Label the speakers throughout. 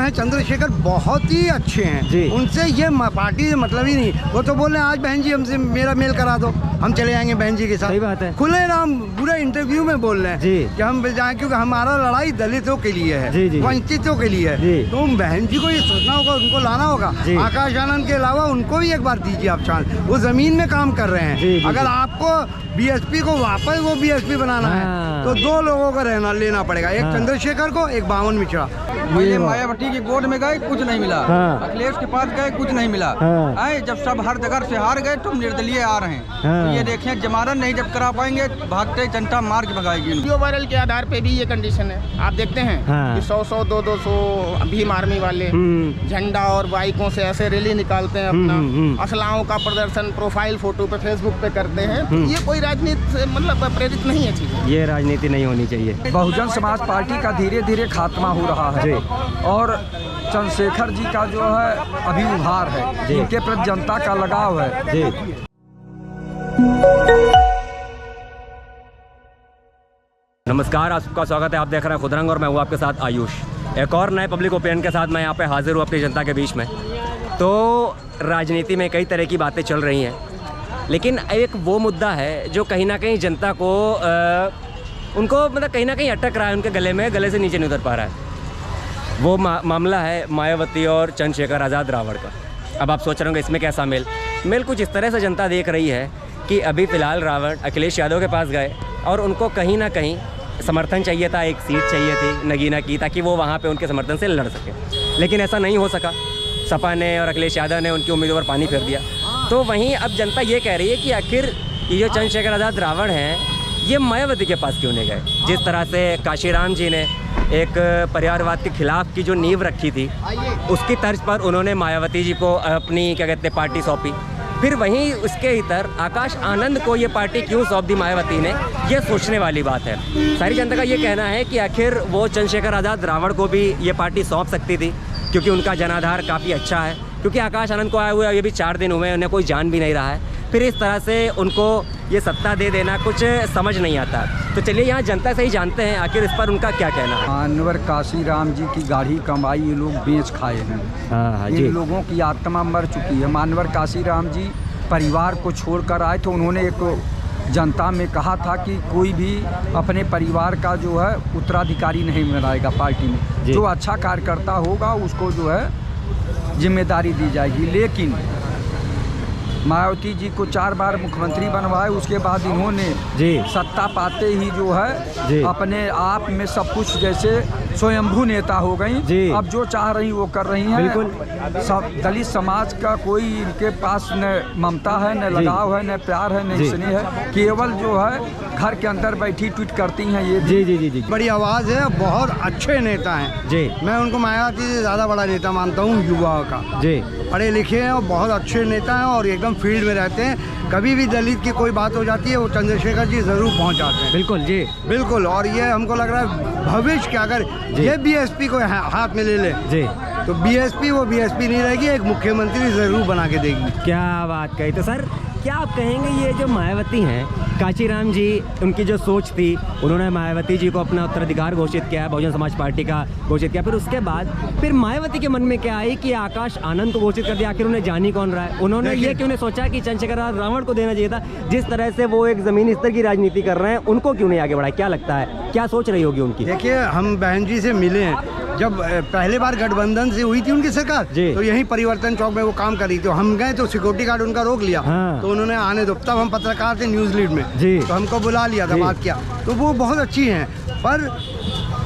Speaker 1: हैं चंद्रशेखर बहुत ही अच्छे हैं, उनसे ये पार्टी से मतलब ही नहीं। वो तो बोल रहे हैं आज बहन जी हमसे मेरा मेल करा दो, हम चले जाएंगे बहन जी के साथ।
Speaker 2: सही बात है,
Speaker 1: खुले नाम पूरे इंटरव्यू में बोल रहे हैं कि हम जाएं, क्योंकि हमारा लड़ाई दलितों के लिए है, वंचितों के लिए है। तो बहन जी को ये सोचना होगा, उनको लाना होगा। आकाश आनंद के अलावा उनको भी एक बार दीजिए आप चांस, वो जमीन में काम कर रहे हैं। अगर आपको बीएसपी को वापस वो बीएसपी बनाना है तो दो लोगों का रहना लेना पड़ेगा, एक चंद्रशेखर को, एक बावन मिश्रा।
Speaker 3: ये मायावती की गोद में गए कुछ नहीं मिला, अखिलेश के पास गए कुछ नहीं मिला। जब सब हर जगह से हार गए तो निर्दलीय आ रहे हैं। तो ये देखें जमानत नहीं जब करा पाएंगे भागते जनता मार के भगाएगी।
Speaker 4: वीडियो वायरल के आधार पे भी ये कंडीशन है। आप देखते हैं कि 100-100, 200 भीम आर्मी वाले झंडा और बाइकों से ऐसे रैली निकालते हैं, अपना असलाहों का प्रदर्शन प्रोफाइल फोटो पे फेसबुक पे करते हैं। तो ये कोई राजनीति से मतलब प्रेरित नहीं है चीज़,
Speaker 2: ये राजनीति नहीं होनी चाहिए।
Speaker 3: बहुजन समाज पार्टी का धीरे धीरे खात्मा हो रहा है और चंद्रशेखर जी का जो है अभी उभार है, इनके प्रति जनता का लगाव है।
Speaker 2: नमस्कार, आपका स्वागत है। आप देख रहे हैं खुदरंग और मैं हूँ आपके साथ आयुष। एक और नए पब्लिक ओपिनियन के साथ मैं यहाँ पे हाजिर हूँ अपनी जनता के बीच में। तो राजनीति में कई तरह की बातें चल रही हैं, लेकिन एक वो मुद्दा है जो कहीं ना कहीं जनता को उनको मतलब कहीं ना कहीं अटक रहा है, उनके गले से नीचे नहीं उतर पा रहा है। वो मामला है मायावती और चंद्रशेखर आज़ाद रावण का। अब आप सोच रहे होंगे इसमें कैसा मेल कुछ इस तरह से जनता देख रही है कि अभी फ़िलहाल रावण अखिलेश यादव के पास गए और उनको कहीं ना कहीं समर्थन चाहिए था, एक सीट चाहिए थी नगीना की, ताकि वो वहाँ पे उनके समर्थन से लड़ सके। लेकिन ऐसा नहीं हो सका, सपा ने और अखिलेश यादव ने उनकी उम्मीदों पर पानी फेर दिया। तो वहीं अब जनता ये कह रही है कि आखिर ये जो चंद्रशेखर आज़ाद रावण हैं ये मायावती के पास क्यों नहीं गए। जिस तरह से काशीराम जी ने एक परिवारवाद के खिलाफ की जो नींव रखी थी, उसकी तर्ज पर उन्होंने मायावती जी को अपनी क्या कहते हैं पार्टी सौंपी। फिर वहीं उसके इधर आकाश आनंद को ये पार्टी क्यों सौंप दी मायावती ने, ये सोचने वाली बात है। सारी जनता का ये कहना है कि आखिर वो चंद्रशेखर आज़ाद रावण को भी ये पार्टी सौंप सकती थी, क्योंकि उनका जनाधार काफ़ी अच्छा है। क्योंकि आकाश आनंद को आए हुए ये भी 4 दिन हुए, उन्हें कोई जान भी नहीं रहा है। फिर इस तरह से उनको ये सत्ता दे देना कुछ समझ नहीं आता। तो चलिए यहाँ जनता से ही जानते हैं आखिर इस पर उनका क्या कहना है।
Speaker 3: मानवर काशीराम जी की गाढ़ी कमाई ये लोग बेच खाए हैं। इन लोगों की आत्मा मर चुकी है। मानवर काशीराम जी परिवार को छोड़कर आए थे। उन्होंने एक जनता में कहा था कि कोई भी अपने परिवार का जो है उत्तराधिकारी नहीं बनाएगा पार्टी में, जो अच्छा कार्यकर्ता होगा उसको जो है जिम्मेदारी दी जाएगी। लेकिन मायावती जी को 4 बार मुख्यमंत्री बनवाए, उसके बाद इन्होंने सत्ता पाते ही जो है अपने आप में सब कुछ जैसे स्वयंभू नेता हो गई। अब जो चाह रही वो कर रही हैं। बिल्कुल सब दलित समाज का कोई इनके पास न ममता है, न लगाव है, न प्यार है, न स्नेह है। केवल जो है घर के अंदर बैठी ट्वीट करती हैं ये।
Speaker 1: जी बड़ी आवाज़ है, बहुत अच्छे नेता हैं। मैं उनको मायावती से ज़्यादा बड़ा नेता मानता हूँ युवाओं का। पढ़े लिखे हैं और बहुत अच्छे नेता हैं और एकदम फील्ड में रहते हैं। कभी भी दलित की कोई बात हो जाती है वो चंद्रशेखर जी ज़रूर पहुंच जाते हैं। बिल्कुल। और ये हमको लग रहा है भविष्य के अगर ये बीएसपी को हाथ में ले ले तो बीएसपी वो बीएसपी नहीं रहेगी, एक मुख्यमंत्री ज़रूर बना के देगी।
Speaker 2: क्या बात कही। तो सर क्या आप कहेंगे ये जो मायावती हैं, काशीराम जी उनकी जो सोच थी, उन्होंने मायावती जी को अपना उत्तराधिकार घोषित किया, बहुजन समाज पार्टी का घोषित किया। फिर उसके बाद फिर मायावती के मन में क्या आई कि आकाश आनंद को घोषित कर दिया। आखिर उन्हें जान ही कौन रहा है। उन्होंने ये क्यों नहीं सोचा कि चंद्रशेखर रावण को देना चाहिए था। जिस तरह से वो एक ज़मीनी स्तर की राजनीति कर रहे हैं, उनको क्यों नहीं आगे बढ़ाया। क्या लगता है, क्या सोच रही होगी उनकी।
Speaker 1: देखिए हम बहन जी से मिले हैं, जब पहले बार गठबंधन से हुई थी उनकी सरकार तो यहीं परिवर्तन चौक में वो काम कर रही थी। हम गए तो सिक्योरिटी गार्ड उनका रोक लिया। तो उन्होंने आने दो, तब हम पत्रकार थे न्यूज़ लीड में, तो हमको बुला लिया था, बात किया। तो वो बहुत अच्छी हैं, पर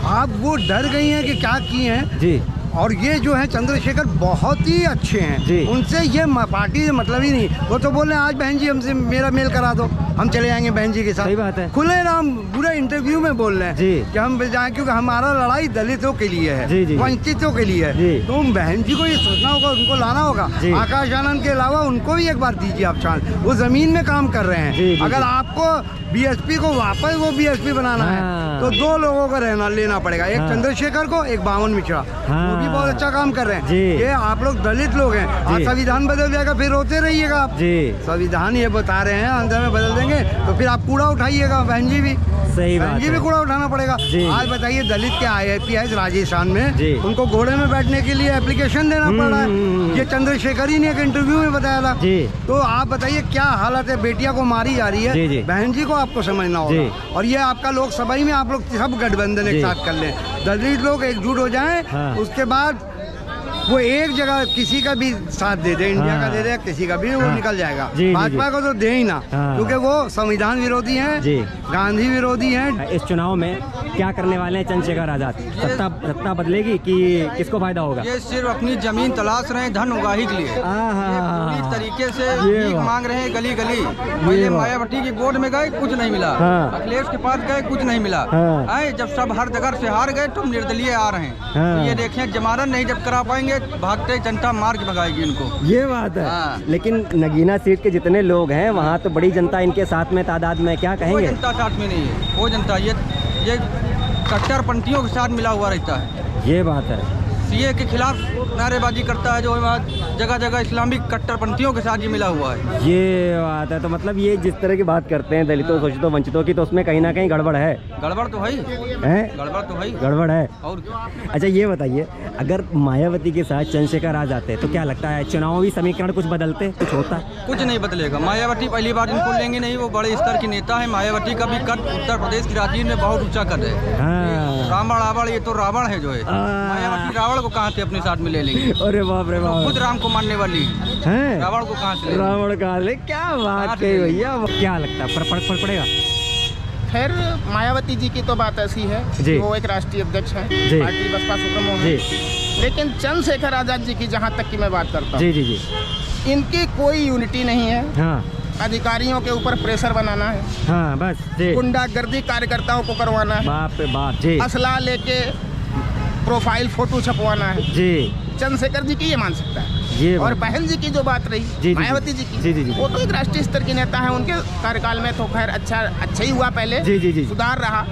Speaker 1: आप वो डर गई हैं कि क्या की हैं। और ये जो है चंद्रशेखर बहुत ही अच्छे हैं, उनसे ये पार्टी से मतलब ही नहीं। वो तो बोल रहे हैं आज बहन जी हमसे मेरा मेल करा दो, हम चले जाएंगे बहन जी के साथ।
Speaker 2: सही बात है,
Speaker 1: खुले नाम पूरे इंटरव्यू में बोल रहे हैं कि हम जाएं, क्योंकि हमारा लड़ाई दलितों के लिए है, वंचितों के लिए है। तो बहन जी को ये सोचना होगा, उनको लाना होगा। आकाश आनंद के अलावा उनको भी एक बार दीजिए आप चांस, वो जमीन में काम कर रहे हैं। अगर आपको बीएसपी को वापस वो बीएसपी बनाना है तो 2 लोगों का रहना लेना पड़ेगा, एक चंद्रशेखर को, एक बावन मिश्रा। वो भी बहुत अच्छा काम कर रहे हैं। ये आप लोग दलित लोग हैं, आज संविधान बदल जाएगा फिर रोते रहिएगा आप। संविधान ये बता रहे हैं अंदर में बदल देंगे तो फिर आप कूड़ा उठाइएगा बहन जी भी।
Speaker 2: सही बात
Speaker 1: बहन जी भी कूड़ा उठाना पड़ेगा। आज बताइए दलित के IAS राजस्थान में उनको घोड़े में बैठने के लिए एप्लीकेशन देना पड़ रहा है। ये चंद्रशेखर ही ने एक इंटरव्यू में बताया था। तो आप बताइए क्या हालत है, बेटियां को मारी जा रही है। बहन जी को आपको समझना होगा। और ये आपका लोकसभा ही में आप लोग सब गठबंधन एक साथ कर लें, दलित लोग एकजुट हो जाएं, उसके बाद वो एक जगह किसी का भी साथ दे दे, इंडिया का दे दे, किसी का भी, वो निकल जाएगा। भाजपा को तो दे ही ना, क्योंकि वो संविधान विरोधी हैं, गांधी विरोधी हैं।
Speaker 2: इस चुनाव में क्या करने वाले हैं चंद्रशेखर आजाद? सत्ता बदलेगी कि किसको फायदा होगा?
Speaker 3: ये सिर्फ अपनी जमीन तलाश रहे हैं धन उगाही के लिए। पूरी तरीके से भीख मांग रहे हैं गली गली। पहले मायावती के गोद में गए, कुछ नहीं मिला। अखिलेश के पास गए, कुछ नहीं मिला। जब सब हर जगह से हार गए तो निर्दलीय आ रहे हैं। तो ये देखें, जमानत नहीं जब करा पाएंगे, भागते जनता मार के भगाएगी इनको।
Speaker 2: ये बात है। लेकिन नगीना सीट के जितने लोग हैं वहाँ तो बड़ी जनता इनके साथ में तादाद में, क्या कहेंगे?
Speaker 3: वो जनता साथ में नहीं है, वो जनता ये कट्टरपंथियों के साथ मिला हुआ रहता है।
Speaker 2: ये बात है।
Speaker 3: सीए के खिलाफ नारेबाजी करता है, जो जगह जगह इस्लामिक कट्टरपंथियों के साथ ये मिला हुआ है।
Speaker 2: ये बात है। तो मतलब ये जिस तरह की बात करते हैं दलितों, शोषितों, वंचितों की, तो उसमें कहीं ना कहीं गड़बड़ है।
Speaker 3: गड़बड़ तो है, गड़बड़ तो है,
Speaker 2: गड़बड़ है।
Speaker 3: और क्या?
Speaker 2: अच्छा ये बताइए, अगर मायावती के साथ चंद्रशेखर आ जाते तो क्या लगता है चुनावी समीकरण कुछ बदलते, कुछ होता?
Speaker 3: कुछ नहीं बदलेगा। मायावती पहली बार इनको लेंगे नहीं, वो बड़े स्तर की नेता है। मायावती का भी कद उत्तर प्रदेश की राजनीति में बहुत ऊंचा कद है। रावण, ये तो रावण है जो है। मायावती रावण को कहाँ से अपने साथ में ले लेंगे?
Speaker 2: अरे बाप रे बाप,
Speaker 3: खुद राम को मानने वाली है। रावण को कहाँ से? रावण कहाँ ले? क्या बात है भैया। क्या लगता है फर्क पड़ेगा?
Speaker 4: खैर मायावती जी की तो बात ऐसी है, वो एक राष्ट्रीय अध्यक्ष हैं, पार्टी बसपा सुप्रीमो है। लेकिन चंद्रशेखर आजाद जी की जहाँ तक की मैं बात करता हूँ, इनकी कोई यूनिटी नहीं है। अधिकारियों के ऊपर प्रेशर बनाना है,
Speaker 2: बस
Speaker 4: गुंडागर्दी कार्यकर्ताओं को करवाना है,
Speaker 2: बाप रे बाप,
Speaker 4: असला लेके प्रोफाइल फोटो छपवाना है। चंद्रशेखर जी की ये मानसिकता है। और बहन जी की जो बात रही मायावती जी की, वो तो एक राष्ट्रीय स्तर की नेता है। उनके कार्यकाल में तो खैर अच्छा ही हुआ, पहले सुधार रहा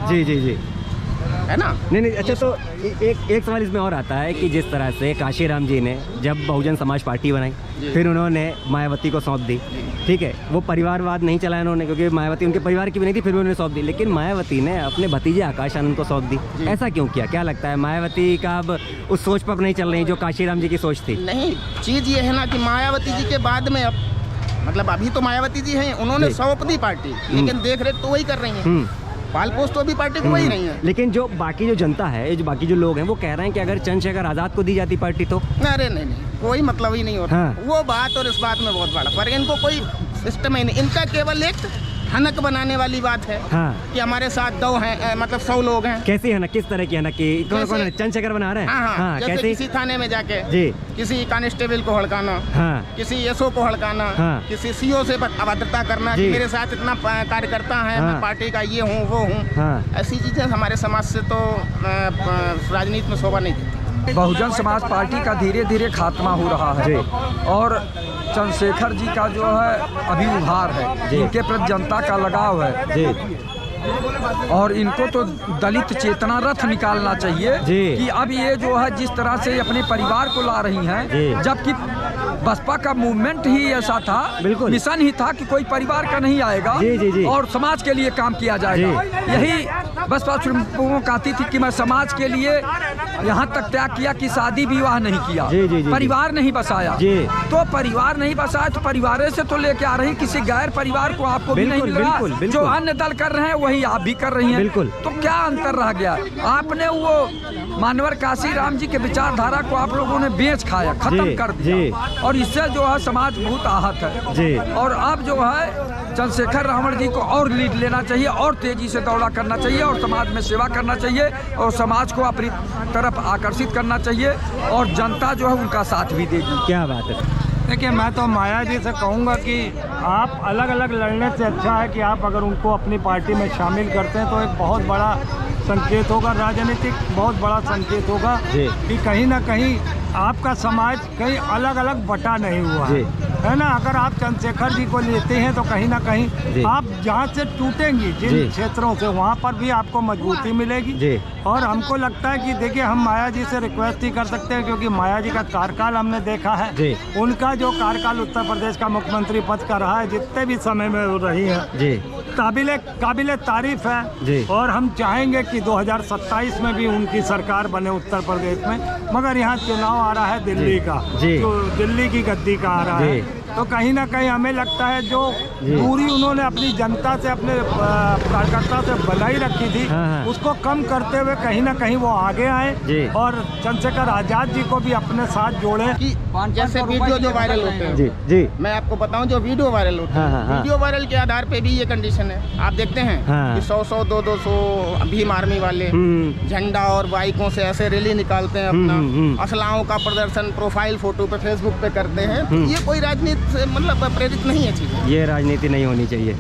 Speaker 4: है ना।
Speaker 2: नहीं अच्छा, तो एक सवाल इसमें और आता है कि जिस तरह से काशीराम जी ने जब बहुजन समाज पार्टी बनाई, फिर उन्होंने मायावती को सौंप दी, ठीक है, वो परिवारवाद नहीं चलाया उन्होंने, क्योंकि मायावती उनके परिवार की भी नहीं थी, फिर भी उन्होंने सौंप दी। लेकिन मायावती ने अपने भतीजे आकाश आनंद को सौंप दी। ऐसा क्यों किया? क्या लगता है मायावती का अब उस सोच पर नहीं चल रही जो काशीराम जी की सोच थी?
Speaker 4: नहीं, चीज़ ये है ना कि मायावती जी के बाद में अब मतलब अभी तो मायावती जी हैं, उन्होंने सौंप दी पार्टी, लेकिन देख रेख तो वही कर रही है। पाल पोस्ट तो अभी पार्टी को वही नहीं है।
Speaker 2: लेकिन जो बाकी जो जनता है, जो बाकी जो लोग हैं, वो कह रहे हैं कि अगर चंद्रशेखर आजाद को दी जाती पार्टी तो?
Speaker 4: अरे नहीं, कोई मतलब ही नहीं होता। वो बात और इस बात में बहुत बड़ा फर्क है। इनको कोई सिस्टम ही नहीं, इनका केवल एक हनक बनाने वाली बात है कि हमारे साथ 2 हैं, मतलब 100 लोग हैं।
Speaker 2: कैसी हनक? किस तरह की हनक? कौन चंद्रशेखर बना रहे हैं?
Speaker 4: हाँ, जैसे किसी थाने में जाके किसी कांस्टेबल को हड़काना, किसी एसओ को हड़काना, किसी सीओ से अभद्रता करना कि मेरे साथ इतना कार्यकर्ता है, मैं पार्टी का ये हूँ वो हूँ। ऐसी चीजें हमारे समाज से तो राजनीति में शोभा नहीं देती।
Speaker 3: बहुजन समाज पार्टी का धीरे धीरे खात्मा हो रहा है और चंद्रशेखर जी का जो है अभी उभार है, इनके प्रति जनता का लगाव है और इनको तो दलित चेतना रथ निकालना चाहिए कि अब ये जो है जिस तरह से अपने परिवार को ला रही हैं, जबकि बसपा का मूवमेंट ही ऐसा था, मिशन ही था कि कोई परिवार का नहीं आएगा और समाज के लिए काम किया जाएगा। यही बसपा सुप्रीमो कहती थी कि मैं समाज के लिए यहाँ तक त्याग किया कि शादी विवाह नहीं किया, परिवार नहीं बसाया। तो परिवार नहीं बसाया तो परिवार से तो लेके आ रही, किसी गैर परिवार को आपको भी नहीं मिल रहा। जो अन्य दल कर रहे हैं वही आप भी कर रही हैं। तो क्या अंतर रह गया? आपने वो मानवर काशीराम जी के विचारधारा को आप लोगों ने बेच खाया, खत्म कर दिया और इससे जो है समाज बहुत आहत है। और अब जो है चंद्रशेखर रावण जी को और लीड लेना चाहिए और तेजी से दौड़ा करना चाहिए और समाज में सेवा करना चाहिए और समाज को अपनी तरफ आकर्षित करना चाहिए और जनता जो है उनका साथ भी देगी।
Speaker 2: क्या बात है।
Speaker 5: देखिए, मैं तो माया जी से कहूँगा कि आप अलग अलग लड़ने से अच्छा है कि आप अगर उनको अपनी पार्टी में शामिल करते हैं तो एक बहुत बड़ा संकेत होगा, राजनीतिक बहुत बड़ा संकेत होगा कि कहीं ना कहीं आपका समाज कहीं अलग अलग बटा नहीं हुआ है ना। अगर आप चंद्रशेखर जी को लेते हैं तो कहीं ना कहीं आप जहाँ से टूटेंगी जिन क्षेत्रों से, वहाँ पर भी आपको मजबूती मिलेगी। और हमको लगता है कि देखिए, हम माया जी से रिक्वेस्ट ही कर सकते हैं, क्योंकि माया जी का कार्यकाल हमने देखा है। उनका जो कार्यकाल उत्तर प्रदेश का मुख्यमंत्री पद का रहा है, जितने भी समय में वो रही है, काबिले तारीफ है। और हम चाहेंगे कि 2027 में भी उनकी सरकार बने उत्तर प्रदेश में। मगर यहाँ चुनाव आ रहा है दिल्ली का, जो दिल्ली की गद्दी का आ रहा है, तो कहीं ना कहीं हमें लगता है जो दूरी उन्होंने अपनी जनता से, अपने कार्यकर्ता से बनाई रखी थी, उसको कम करते हुए कहीं ना कहीं वो आगे आए और चंद्रशेखर आजाद जी को भी अपने साथ जोड़े।
Speaker 4: जैसे वीडियो जो वायरल होते हैं, मैं आपको बताऊं, जो वीडियो वायरल होते हैं, वीडियो वायरल के आधार पे भी ये कंडीशन है। आप देखते हैं कि 100-100, 200 भीम आर्मी वाले झंडा और बाइकों से ऐसे रैली निकालते हैं, अपना असलाहों का प्रदर्शन प्रोफाइल फोटो पे फेसबुक पे करते हैं। ये कोई राजनीति से मतलब प्रेरित नहीं है चीज़।
Speaker 2: ये राजनीति नहीं होनी चाहिए।